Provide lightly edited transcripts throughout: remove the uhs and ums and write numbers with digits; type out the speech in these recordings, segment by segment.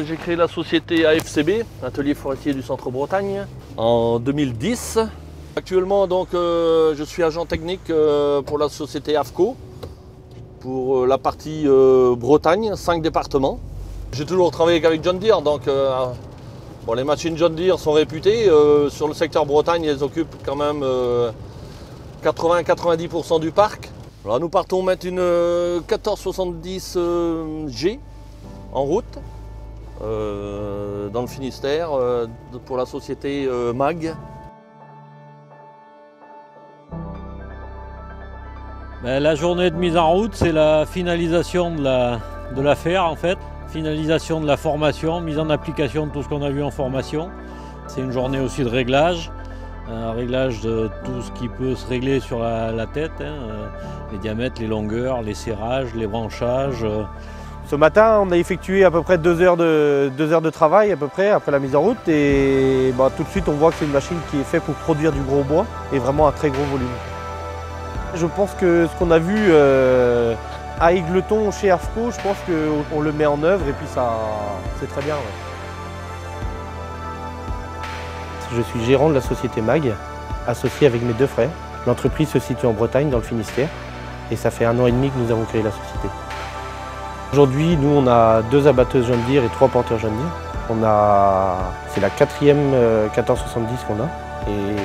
J'ai créé la société AFCB, Atelier Forestier du Centre Bretagne, en 2010. Actuellement, donc, je suis agent technique pour la société AFCO, pour la partie Bretagne, 5 départements. J'ai toujours travaillé avec John Deere, donc bon, les machines John Deere sont réputées. Sur le secteur Bretagne, elles occupent quand même 80-90% du parc. Alors, nous partons mettre une 1470 G en route. Dans le Finistère pour la société MAG. La journée de mise en route, c'est la finalisation de l'affaire en fait, finalisation de la formation, mise en application de tout ce qu'on a vu en formation. C'est une journée aussi de réglage, réglage de tout ce qui peut se régler sur la tête, les diamètres, les longueurs, les serrages, les branchages. Ce matin, on a effectué à peu près 2 heures de travail à peu près après la mise en route et tout de suite on voit que c'est une machine qui est faite pour produire du gros bois et vraiment un très gros volume. Je pense que ce qu'on a vu à Égletons chez AFCO, je pense qu'on le met en œuvre et puis c'est très bien. Ouais. Je suis gérant de la société MAG, associé avec mes 2 frères. L'entreprise se situe en Bretagne, dans le Finistère, et ça fait 1 an et demi que nous avons créé la société. Aujourd'hui, nous, on a 2 abatteuses John Deere et 3 porteurs John Deere. C'est la 4e 1470 qu'on a. Et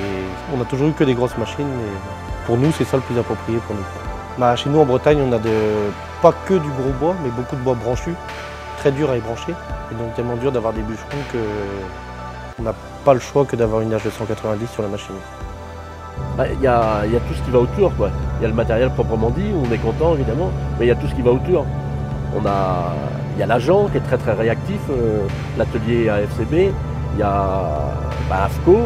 on n'a toujours eu que des grosses machines. Et pour nous, c'est ça le plus approprié pour nous. Chez nous, en Bretagne, on a pas que du gros bois, mais beaucoup de bois branchu, très dur à ébrancher. Et donc tellement dur d'avoir des bûcherons qu'on n'a pas le choix que d'avoir une H290 sur la machine. Il y a tout ce qui va autour, quoi. Il y a le matériel proprement dit, on est content évidemment, mais il y a tout ce qui va autour. Il y a l'agent qui est très très réactif, l'atelier AFCB, il y a AFCO,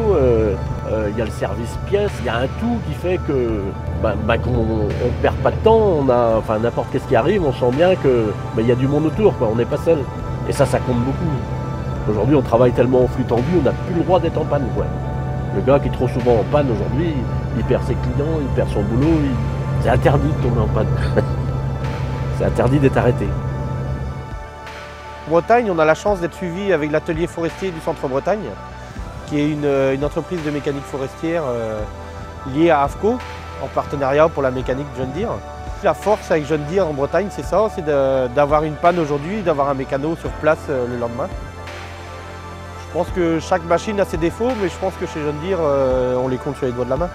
il y a le service pièces, il y a un tout qui fait que qu'on ne perd pas de temps, n'importe qu'est-ce qui arrive, on sent bien qu'il y a du monde autour, quoi. On n'est pas seul. Et ça compte beaucoup. Aujourd'hui on travaille tellement en flux tendu, on n'a plus le droit d'être en panne, quoi. Le gars qui est trop souvent en panne aujourd'hui, il perd ses clients, il perd son boulot, c'est interdit de tomber en panne. C'est interdit d'être arrêté. En Bretagne, on a la chance d'être suivi avec l'atelier forestier du Centre Bretagne, qui est une entreprise de mécanique forestière liée à AFCO, en partenariat pour la mécanique John Deere. La force avec John Deere en Bretagne, c'est ça, c'est d'avoir une panne aujourd'hui, d'avoir un mécano sur place le lendemain. Je pense que chaque machine a ses défauts, mais je pense que chez John Deere, on les compte sur les doigts de la main.